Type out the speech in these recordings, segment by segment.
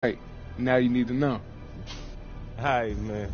Right. Now you need to know. All right, man.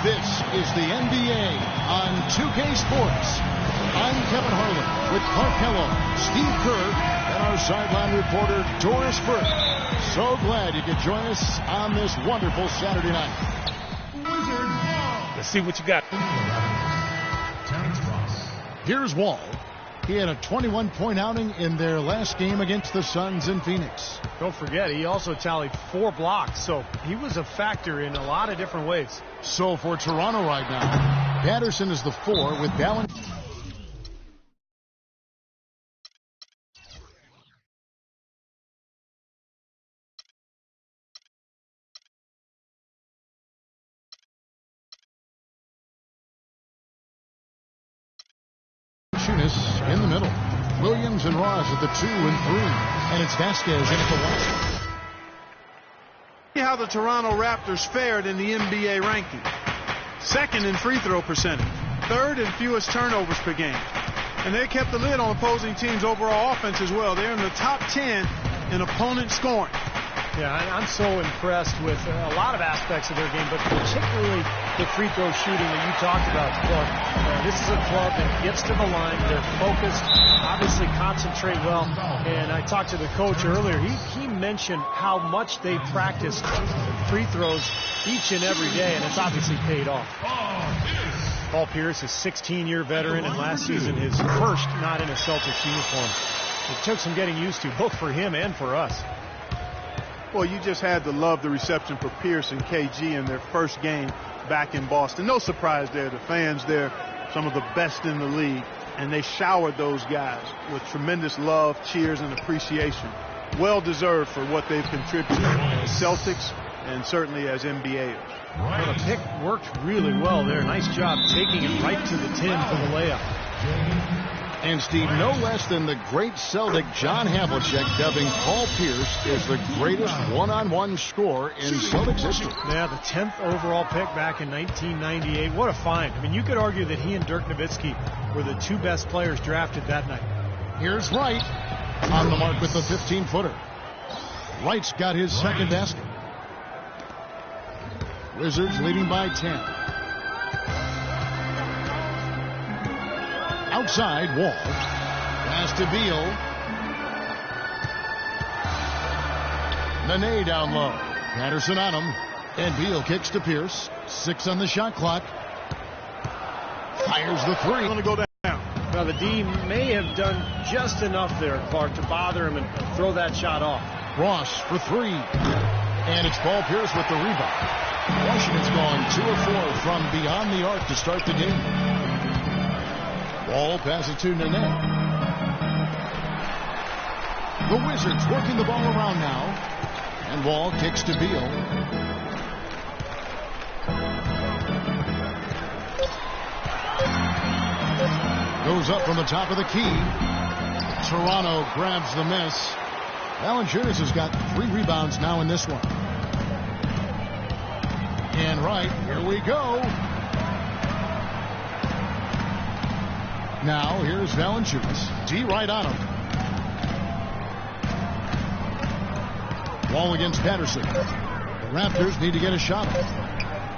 This is the NBA on 2K Sports. I'm Kevin Harlan with Clark Kellogg, Steve Kerr, and our sideline reporter Doris Burke. So glad you could join us on this wonderful Saturday night. Let's see what you got. Here's Wall. He had a 21-point outing in their last game against the Suns in Phoenix. Don't forget, he also tallied 4 blocks, so he was a factor in a lot of different ways. So for Toronto right now, Patterson is the 4 with Balance. In the middle. Williams and Ross at the 2 and 3. And it's Vasquez in at the 1. See how the Toronto Raptors fared in the NBA ranking. Second in free throw percentage. Third in fewest turnovers per game. And they kept the lid on opposing teams' overall offense as well. They're in the top 10 in opponent scoring. Yeah, I'm so impressed with a lot of aspects of their game, but particularly the free throw shooting that you talked about, Clark. This is a club that gets to the line. They're focused, obviously concentrate well. And I talked to the coach earlier. He mentioned how much they practice free throws each and every day, and it's obviously paid off. Paul Pierce is a 16-year veteran, and last season his first not in a Celtics uniform. It took some getting used to, both for him and for us. Well, you just had to love the reception for Pierce and KG in their first game back in Boston. No surprise there. The fans there, some of the best in the league, and they showered those guys with tremendous love, cheers, and appreciation. Well deserved for what they've contributed as Celtics and certainly as NBAers. Well, the pick worked really well there. Nice job taking it right to the 10 for the layup. And, Steve, no less than the great Celtic John Havlicek dubbing Paul Pierce as the greatest one-on-one scorer in Celtics history. Yeah, the 10th overall pick back in 1998. What a find. I mean, you could argue that he and Dirk Nowitzki were the 2 best players drafted that night. Here's Wright on the mark with the 15-footer. Wright's got his second basket. Wizards leading by 10. Outside, Wall. Pass to Beal. Nene down low. Patterson on him. And Beal kicks to Pierce. 6 on the shot clock. Fires the three. Going to go down. Now, the D may have done just enough there, Clark, to bother him and throw that shot off. Ross for three. And it's Paul Pierce with the rebound. Washington's gone 2 of 4 from beyond the arc to start the game. Wall passes to Nanette. The Wizards working the ball around now. And Wall kicks to Beal. Goes up from the top of the key. Toronto grabs the miss. Valanciunas has got 3 rebounds now in this one. And right, here we go. Now, here's Valanciunas. D right on him. Wall against Patterson. The Raptors need to get a shot.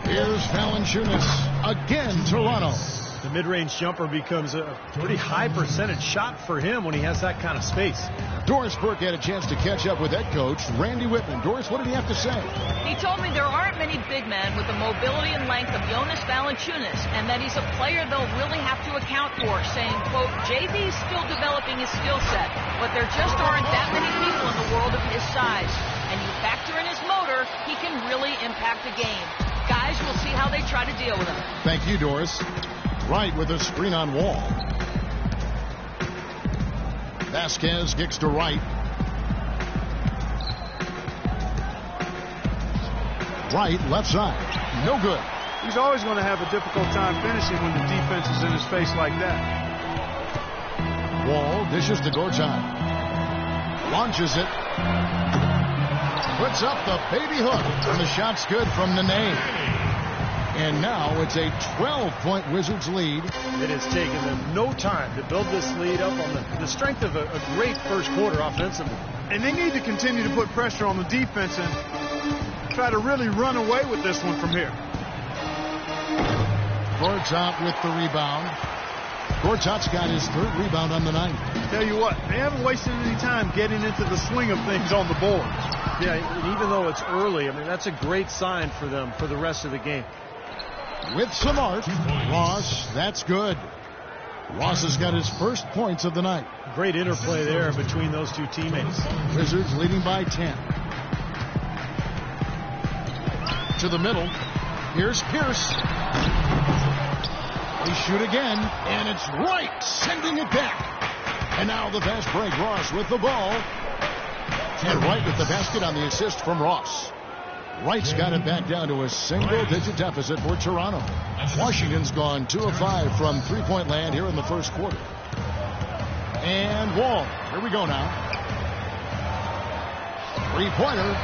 Here's Valanciunas. Again, Toronto. The mid-range jumper becomes a pretty high percentage shot for him when he has that kind of space. Doris Burke had a chance to catch up with head coach Randy Whitman. Doris, what did he have to say? He told me there aren't many big men with the mobility and length of Jonas Valanciunas, and that he's a player they'll really have to account for, saying, quote, JV's still developing his skill set, but there just aren't that many people in the world of his size. And you factor in his motor, he can really impact the game. Guys, we'll see how they try to deal with him. Thank you, Doris. Right with a screen on Wall. Vasquez kicks to Wright. Wright, left side. No good. He's always going to have a difficult time finishing when the defense is in his face like that. Wall dishes to Gortat. Launches it. Puts up the baby hook. And the shot's good from Nene. And now it's a 12-point Wizards lead. It has taken them no time to build this lead up on the strength of a great first quarter offensively. And they need to continue to put pressure on the defense and try to really run away with this one from here. Gortat with the rebound. Gortat's got his 3rd rebound on the night. Tell you what, they haven't wasted any time getting into the swing of things on the boards. Yeah, and even though it's early, I mean, that's a great sign for them for the rest of the game. With some art, Ross, that's good. Ross has got his first points of the night. Great interplay there between those two teammates. Wizards leading by 10. To the middle. Here's Pierce. They shoot again, and it's Wright sending it back. And now the fast break. Ross with the ball. And Wright with the basket on the assist from Ross. Wright's got it back down to a single-digit deficit for Toronto. Washington's gone 2 of 5 from three-point land here in the first quarter. And Wall. Here we go now. Three-pointer.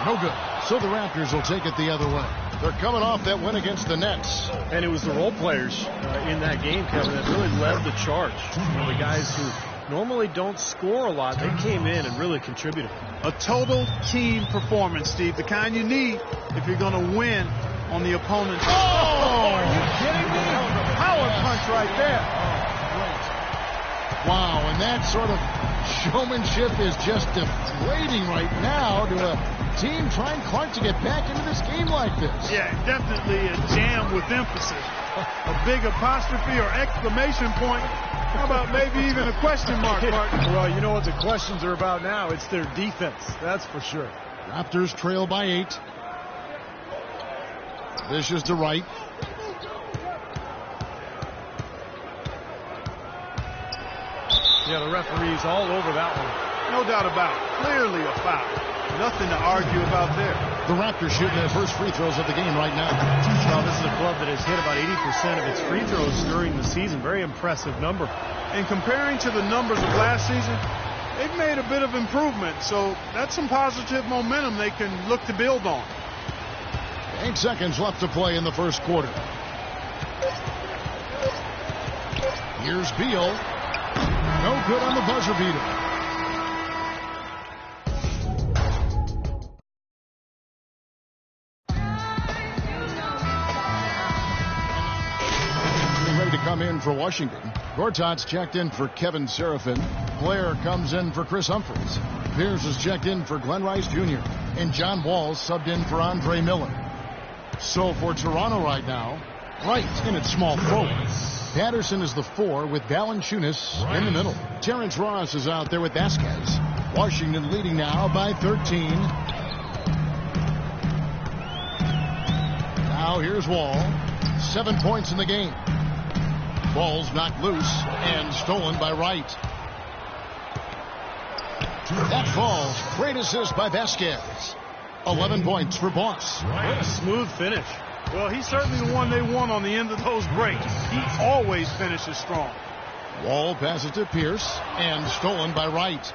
No good. So the Raptors will take it the other way. They're coming off that win against the Nets. And it was the role players in that game, Kevin, that really led the charge. The guys who normally don't score a lot, they came in and really contributed. A total team performance, Steve. The kind you need if you're going to win on the opponent's. Oh! Are you kidding me? That was a power punch right there. Wow, and that sort of showmanship is just deflating right now to a team trying Clark to get back into this game like this. Yeah, definitely a jam with emphasis. A big apostrophe or exclamation point. How about maybe even a question mark, Martin? Well, you know what the questions are about now. It's their defense. That's for sure. Raptors trail by 8. This is to Wright. Yeah, the referee's all over that one. No doubt about it. Clearly a foul. Nothing to argue about there. The Raptors shooting their first free throws of the game right now. Well, this is a club that has hit about 80% of its free throws during the season. Very impressive number. And comparing to the numbers of last season, they've made a bit of improvement. So that's some positive momentum they can look to build on. 8 seconds left to play in the first quarter. Here's Beal. No good on the buzzer beater. Ready to come in for Washington. Gortat's checked in for Kevin Seraphin. Blair comes in for Chris Humphries. Pierce is checked in for Glenn Rice Jr. And John Wall subbed in for Andre Miller. So for Toronto right now, Wright in at small forward. Patterson is the 4 with Valanciunas in the middle. Terrence Ross is out there with Vasquez. Washington leading now by 13. Now here's Wall. 7 points in the game. Ball's knocked loose and stolen by Wright. That falls. Great assist by Vasquez. 11 points for Boss. What a smooth finish. Well, he's certainly the one they want on the end of those breaks. He always finishes strong. Wall passes to Pierce and stolen by Wright.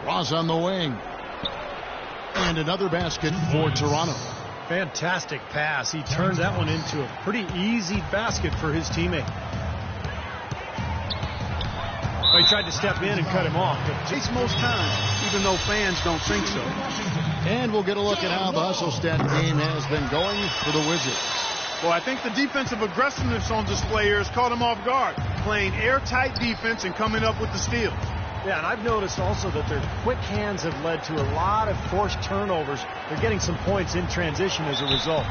Ross on the wing. And another basket for Toronto. Fantastic pass. He turned that one into a pretty easy basket for his teammate. Well, he tried to step in and cut him off. But Takes most times, even though fans don't think so. And we'll get a look at how the hustle stat game has been going for the Wizards. Well, I think the defensive aggressiveness on display here has caught him off guard. Playing airtight defense and coming up with the steal. yeah, and I've noticed also that their quick hands have led to a lot of forced turnovers. They're getting some points in transition as a result.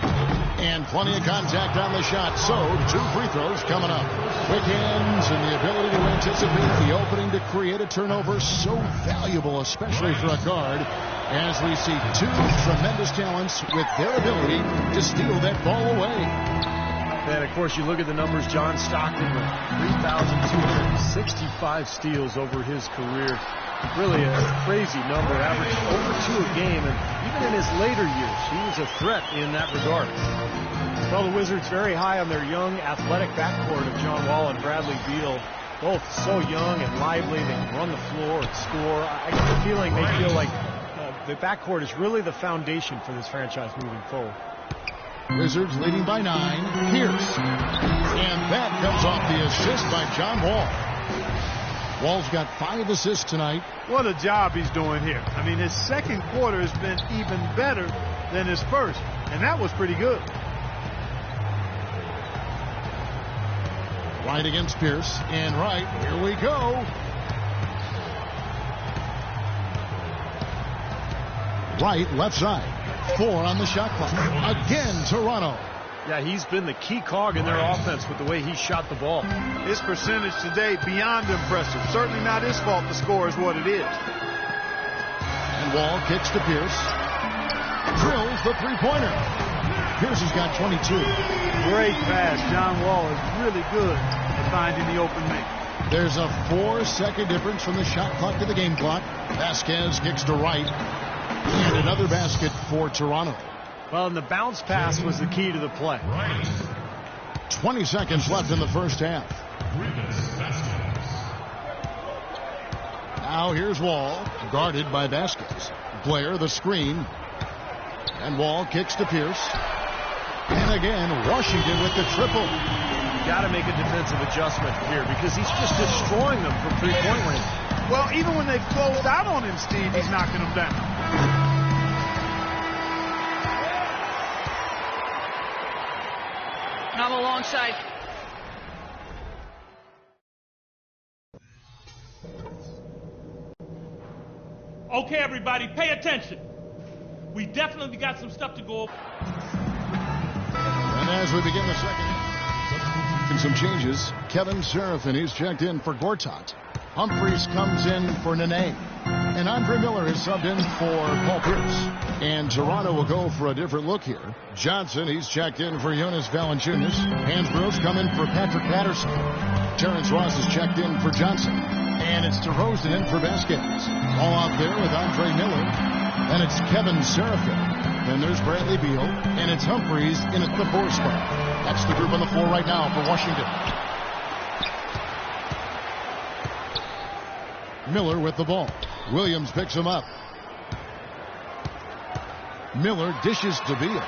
And plenty of contact on the shot. So 2 free throws coming up. Quick hands and the ability to anticipate the opening to create a turnover, so valuable, especially for a guard, as we see 2 tremendous talents with their ability to steal that ball away. And, of course, you look at the numbers. John Stockton with 3,265 steals over his career. Really a crazy number, averaged over 2 a game. And even in his later years, he was a threat in that regard. Well, the Wizards very high on their young, athletic backcourt of John Wall and Bradley Beal. Both so young and lively. They can run the floor and score. I get the feeling they feel like the backcourt is really the foundation for this franchise moving forward. Wizards leading by 9. Pierce. And that comes off the assist by John Wall. Wall's got 5 assists tonight. What a job he's doing here. I mean, his second quarter has been even better than his first, and that was pretty good. Right against Pierce. And right, here we go. Right, left side. 4 on the shot clock. Again, Toronto. Yeah, he's been the key cog in their offense with the way he shot the ball. His percentage today beyond impressive. Certainly not his fault the score is what it is. And Wall kicks to Pierce. Drills the three-pointer. Pierce has got 22. Great pass. John Wall is really good at finding the open man. There's a 4-second difference from the shot clock to the game clock. Vasquez kicks to Wright. And another basket for Toronto. Well, and the bounce pass was the key to the play. 20 seconds left in the first half. Now here's Wall, guarded by Vasquez. Blair the screen. And Wall kicks to Pierce. And again, Washington with the triple. You got to make a defensive adjustment here because he's just destroying them from three-point range. Well, even when they've closed out on him, Steve, he's knocking them down. I'm alongside. Okay, everybody, pay attention. We definitely got some stuff to go over. And as we begin the second half, and some changes, Kevin Seraphin, he's checked in for Gortat. Humphreys comes in for Nene. And Andre Miller is subbed in for Paul Pierce. And Toronto will go for a different look here. Johnson, he's checked in for Jonas Valanciunas. Hansbrough's come in for Patrick Patterson. Terrence Ross is checked in for Johnson. And it's DeRozan in for Vasquez. All out there with Andre Miller. And it's Kevin Seraphin. Then there's Bradley Beal. And it's Humphreys in at the 4 spot. That's the group on the floor right now for Washington. Miller with the ball. Williams picks him up. Miller dishes to Beal.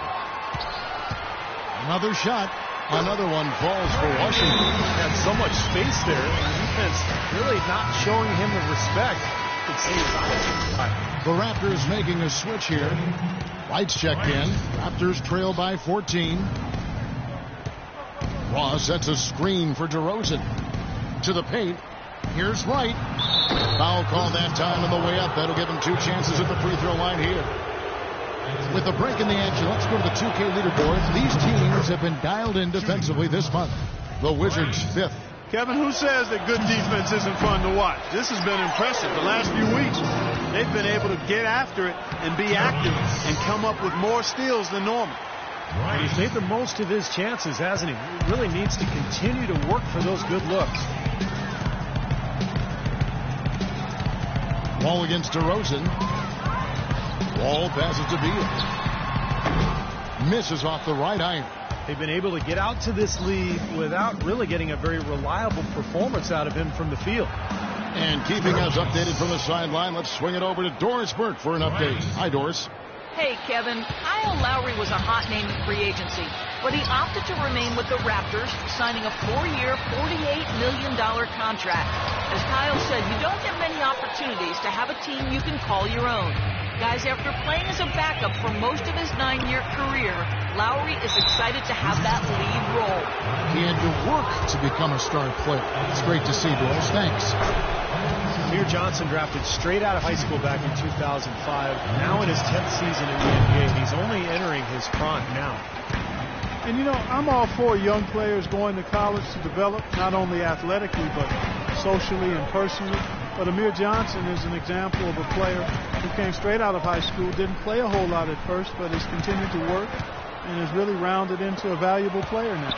Another shot. Another one falls for Washington. Had so much space there. The defense really not showing him the respect. The Raptors making a switch here. Wright's checked in. Raptors trail by 14. Ross sets a screen for DeRozan. To the paint. Here's Wright. Foul call that time on the way up. That'll give him 2 chances at the free throw line here. With a break in the action, let's go to the 2K leaderboard. These teams have been dialed in defensively this month. The Wizards 5th. Kevin, who says that good defense isn't fun to watch? This has been impressive the last few weeks. They've been able to get after it and be active and come up with more steals than normal. And he's made the most of his chances, hasn't he? He really needs to continue to work for those good looks. Wall against DeRozan. Wall passes to Beal. Misses off the right iron. They've been able to get out to this lead without really getting a very reliable performance out of him from the field. And keeping us updated from the sideline, let's swing it over to Doris Burke for an update. Hi, Doris. Hey, Kevin. Kyle Lowry was a hot name in free agency, but he opted to remain with the Raptors, signing a 4-year, $48 million contract. As Kyle said, you don't get many opportunities to have a team you can call your own. Guys, after playing as a backup for most of his 9-year career, Lowry is excited to have that lead role. He had to work to become a star player. It's great to see, Doris. Thanks. Amir Johnson drafted straight out of high school back in 2005. Now in his 10th season in the NBA. He's only entering his prime now. And, you know, I'm all for young players going to college to develop, not only athletically, but socially and personally. But Amir Johnson is an example of a player who came straight out of high school, didn't play a whole lot at first, but has continued to work and has really rounded into a valuable player now.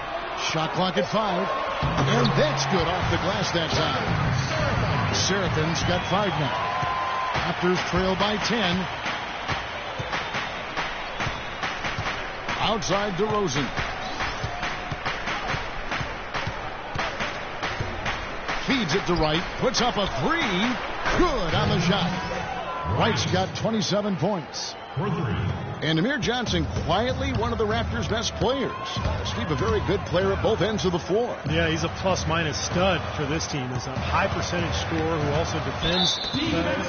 Shot clock at 5. And that's good off the glass that time. Seraphin's got 5 now. Raptors trail by 10. Outside DeRozan. Feeds it to Wright. Puts up a 3. Good on the shot. Wright's got 27 points. And Amir Johnson, quietly one of the Raptors' best players. Steve, a very good player at both ends of the floor. Yeah, he's a plus-minus stud for this team. He's a high-percentage scorer who also defends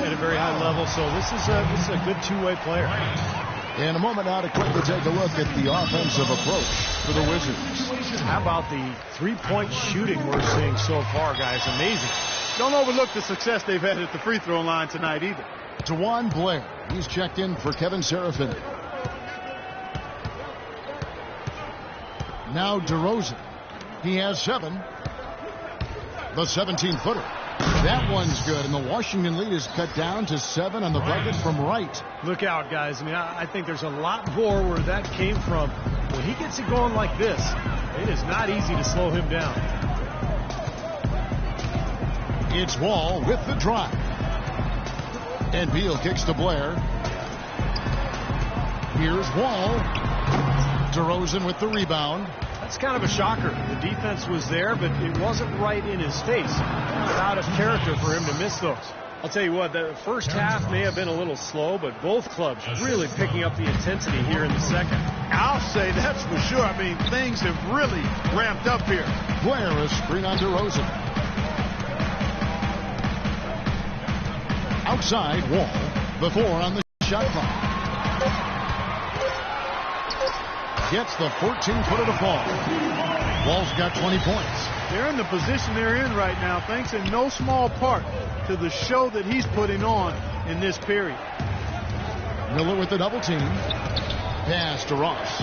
at a very high level. So this is a good two-way player. In a moment now to quickly take a look at the offensive approach for the Wizards. How about the three-point shooting we're seeing so far, guys? Amazing. Don't overlook the success they've had at the free throw line tonight either. Juwan Blair. He's checked in for Kevin Seraphin. Now DeRozan. He has 7. The 17-footer. That one's good, and the Washington lead is cut down to 7 on the bucket from Wright. Look out, guys. I mean, I think there's a lot more where that came from. When he gets it going like this, it is not easy to slow him down. It's Wall with the drive. And Beal kicks to Blair. Here's Wall. DeRozan with the rebound. That's kind of a shocker. The defense was there, but it wasn't right in his face. It's out of character for him to miss those. I'll tell you what, the first half may have been a little slow, but both clubs really picking up the intensity here in the second. I'll say that's for sure. I mean, things have really ramped up here. Blair a screen on DeRozan. Outside Wall. The 4 on the shot clock. Gets the 14-footer to fall. Wall's got 20 points. They're in the position they're in right now, thanks in no small part to the show that he's putting on in this period. Miller with the double team. Pass to Ross.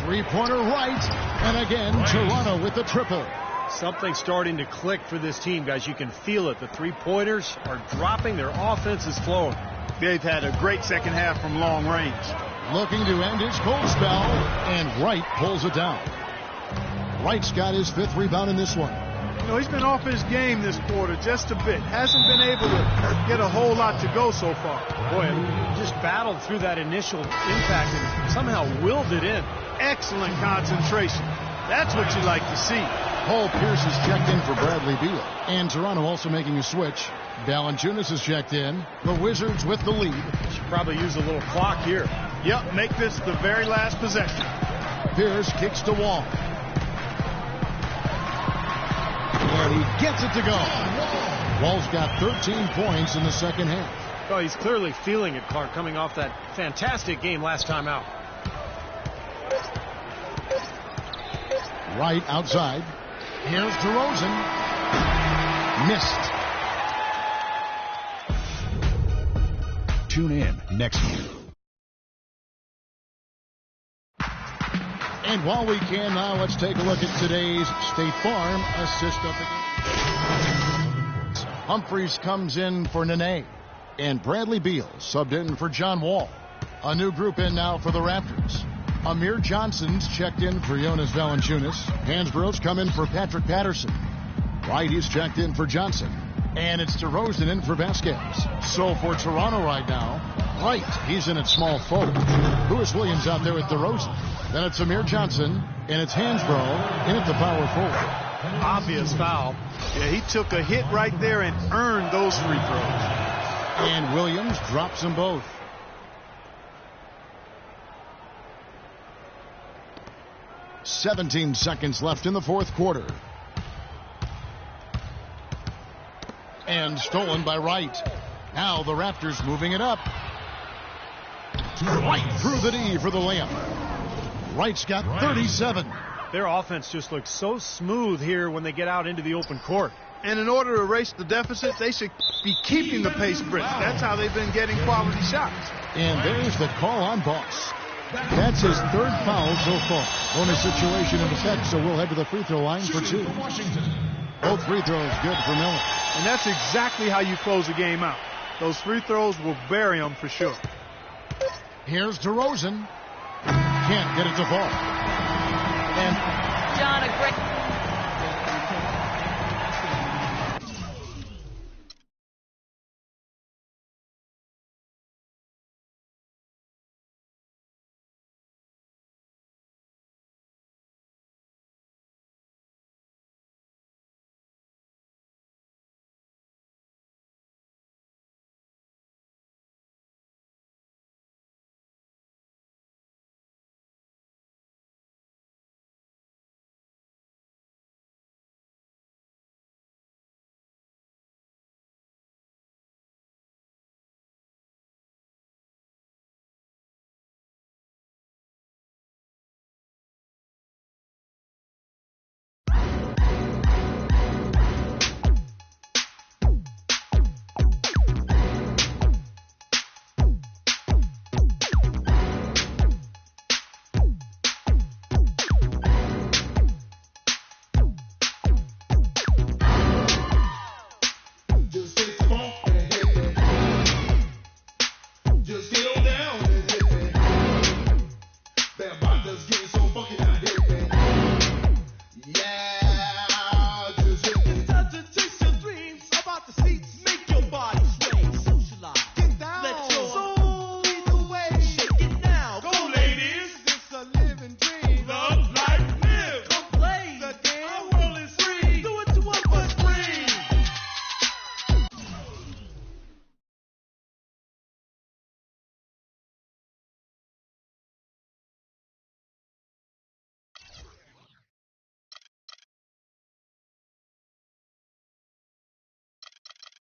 Three-pointer right. And again, Toronto with the triple. Something starting to click for this team, guys. You can feel it. The three-pointers are dropping. Their offense is flowing. They've had a great second half from long range. Looking to end his cold spell, and Wright pulls it down. Wright's got his 5th rebound in this one. You know, he's been off his game this quarter just a bit. Hasn't been able to get a whole lot to go so far. Boy, he just battled through that initial impact and somehow willed it in. Excellent concentration. That's what you like to see. Paul Pierce is checked in for Bradley Beal. And Toronto also making a switch. Valanciunas is checked in. The Wizards with the lead. Should probably use a little clock here. Yep, make this the very last possession. Pierce kicks to Wall. And he gets it to go. Wall's got 13 points in the second half. Well, he's clearly feeling it, Clark, coming off that fantastic game last time out. Wright outside. Here's DeRozan. Missed. Tune in next year. And while we can now, let's take a look at today's State Farm assist of the game. Humphreys comes in for Nene. And Bradley Beal subbed in for John Wall. A new group in now for the Raptors. Amir Johnson's checked in for Jonas Valanciunas. Hansbrough's come in for Patrick Patterson. Wright, he's checked in for Johnson. And it's DeRozan in for Vasquez. So for Toronto right now, Wright, he's in at small forward. Lewis Williams out there with DeRozan. Then it's Amir Johnson, and it's Hansbrough in at the power forward. Obvious foul. Yeah, he took a hit right there and earned those free throws. And Williams drops them both. "17 seconds left in the fourth quarter. And stolen by Wright. Now the Raptors moving it up. Right through the D for the layup. Wright's got 37. Their offense just looks so smooth here when they get out into the open court. And in order to erase the deficit, they should be keeping the pace brisk. That's how they've been getting quality shots. And there's the call on Boss. That's his third foul so far. Bonus situation in effect, so we'll head to the free throw line for two. Both free throws good for Miller. And that's exactly how you close a game out. Those free throws will bury them for sure. Here's DeRozan. Can't get it to fall. And John, a great